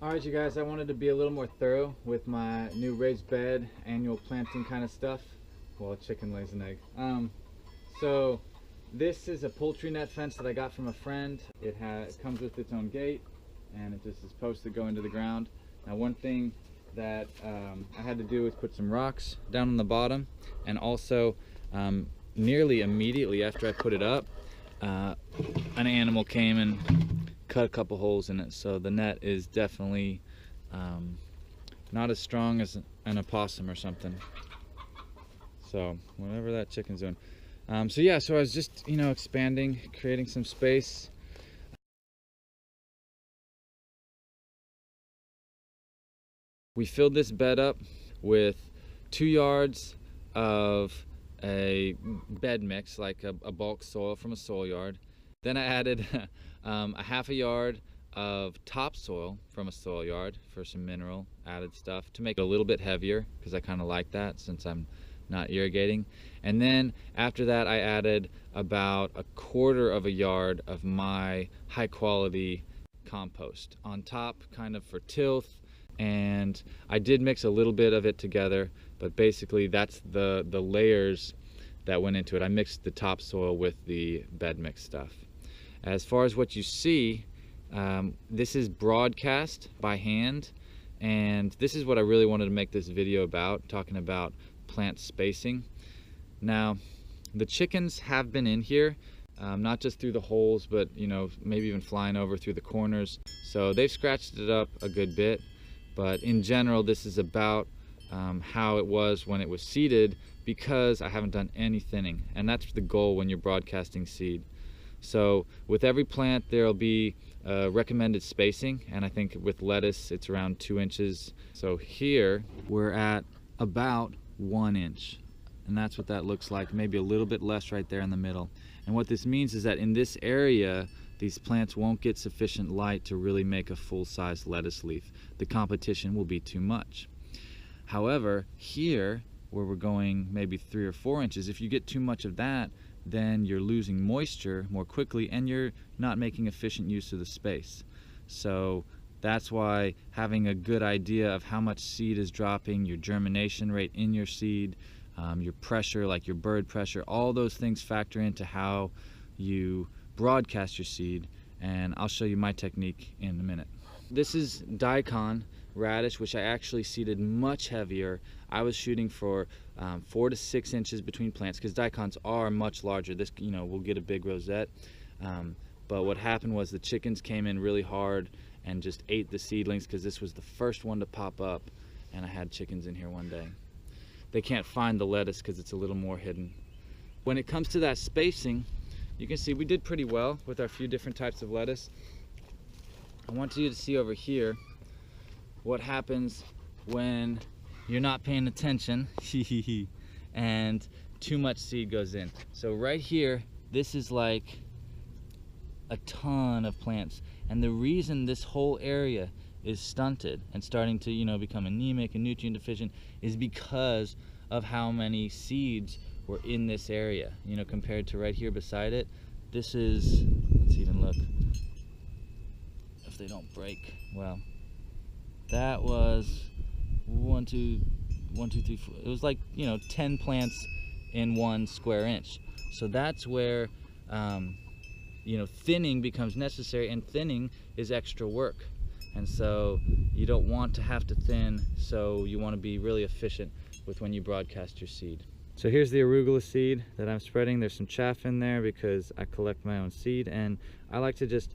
Alright you guys, I wanted to be a little more thorough with my new raised bed, annual planting kind of stuff. Well, a chicken lays an egg. So this is a poultry net fence that I got from a friend. It comes with its own gate, and it just is supposed to go into the ground. Now one thing that I had to do was put some rocks down on the bottom, and also nearly immediately after I put it up, an animal came and cut a couple holes in it. So the net is definitely not as strong as an opossum or something. So whatever that chicken's doing. So yeah, so I was just, expanding, creating some space. We filled this bed up with 2 yards of a bed mix, like a bulk soil from a soil yard. Then I added a half a yard of topsoil from a soil yard for some mineral added stuff to make it a little bit heavier, because I kind of like that since I'm not irrigating. And then after that I added about a quarter of a yard of my high quality compost on top, kind of for tilth. And I did mix a little bit of it together, but basically that's the layers that went into it. I mixed the topsoil with the bed mix stuff. As far as what you see, this is broadcast by hand, and this is what I really wanted to make this video about, talking about plant spacing. Now, the chickens have been in here, not just through the holes, but maybe even flying over through the corners. So they've scratched it up a good bit, but in general, this is about how it was when it was seeded, because I haven't done any thinning, and that's the goal when you're broadcasting seed. So with every plant there'll be recommended spacing, and I think with lettuce it's around 2 inches. So here we're at about 1 inch, and that's what that looks like, maybe a little bit less right there in the middle. And what this means is that in this area these plants won't get sufficient light to really make a full-size lettuce leaf. The competition will be too much. However, here where we're going maybe 3 or 4 inches, if you get too much of that, then you're losing moisture more quickly and you're not making efficient use of the space. So that's why having a good idea of how much seed is dropping, your germination rate in your seed, your pressure, like your bird pressure, all those things factor into how you broadcast your seed, and I'll show you my technique in a minute. This is Daikon Radish, which I actually seeded much heavier. I was shooting for 4 to 6 inches between plants, because daikons are much larger. This, will get a big rosette. But what happened was the chickens came in really hard and just ate the seedlings, because this was the first one to pop up, and I had chickens in here one day. They can't find the lettuce because it's a little more hidden. When it comes to that spacing, you can see we did pretty well with our few different types of lettuce. I want you to see over here what happens when you're not paying attention and too much seed goes in. So right here, this is like a ton of plants, and the reason this whole area is stunted and starting to become anemic and nutrient deficient is because of how many seeds were in this area, compared to right here beside it. This is, let's even look if they don't break. Well, that was 1, 2, 3, 4. It was like 10 plants in 1 square inch. So that's where thinning becomes necessary, and thinning is extra work. And so you don't want to have to thin, so you want to be really efficient with when you broadcast your seed. So here's the arugula seed that I'm spreading. There's some chaff in there because I collect my own seed, and I like to just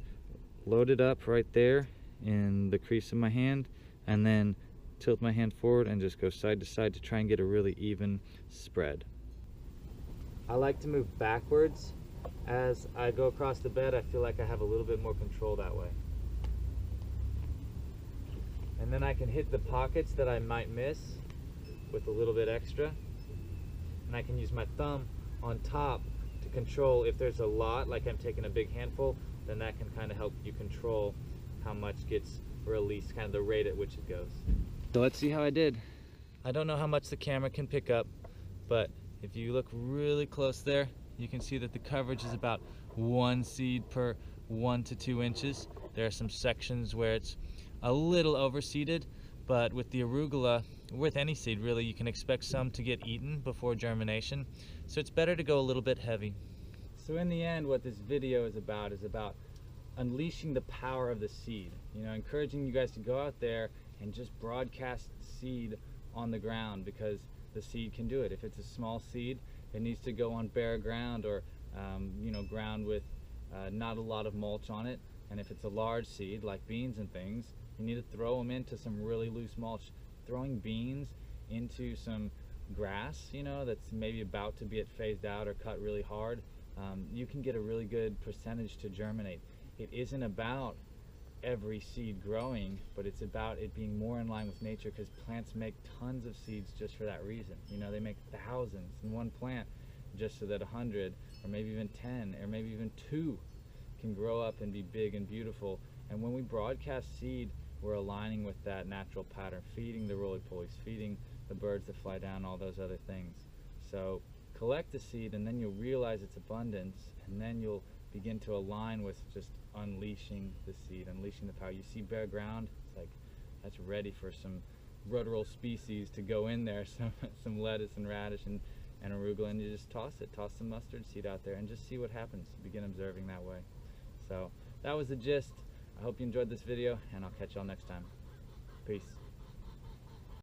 load it up right there in the crease of my hand, and then tilt my hand forward and just go side to side to try and get a really even spread. I like to move backwards as I go across the bed. I feel like I have a little bit more control that way. And then I can hit the pockets that I might miss with a little bit extra. And I can use my thumb on top to control if there's a lot, like I'm taking a big handful, then that can kind of help you control how much gets released, kind of the rate at which it goes. So let's see how I did. I don't know how much the camera can pick up, but if you look really close there, you can see that the coverage is about 1 seed per 1 to 2 inches. There are some sections where it's a little overseeded, but with the arugula, with any seed really, you can expect some to get eaten before germination, so it's better to go a little bit heavy. So in the end, what this video is about unleashing the power of the seed. You know, encouraging you guys to go out there and just broadcast seed on the ground, because the seed can do it. If it's a small seed, it needs to go on bare ground, or you know, ground with not a lot of mulch on it. And if it's a large seed like beans and things, you need to throw them into some really loose mulch. Throwing beans into some grass, you know, that's maybe about to get phased out or cut really hard, you can get a really good percentage to germinate. It isn't about every seed growing, but it's about it being more in line with nature, because plants make tons of seeds just for that reason. You know, they make thousands in one plant just so that 100 or maybe even 10 or maybe even 2 can grow up and be big and beautiful. And when we broadcast seed, we're aligning with that natural pattern, feeding the roly-polies, feeding the birds that fly down, all those other things. So collect the seed, and then you'll realize its abundance, and then you'll begin to align with just unleashing the seed, unleashing the power. You see bare ground, it's like that's ready for some ruderal species to go in there, some lettuce and radish and arugula, and you just toss some mustard seed out there and just see what happens. Begin observing that way. So that was the gist. I hope you enjoyed this video, and I'll catch y'all next time. Peace.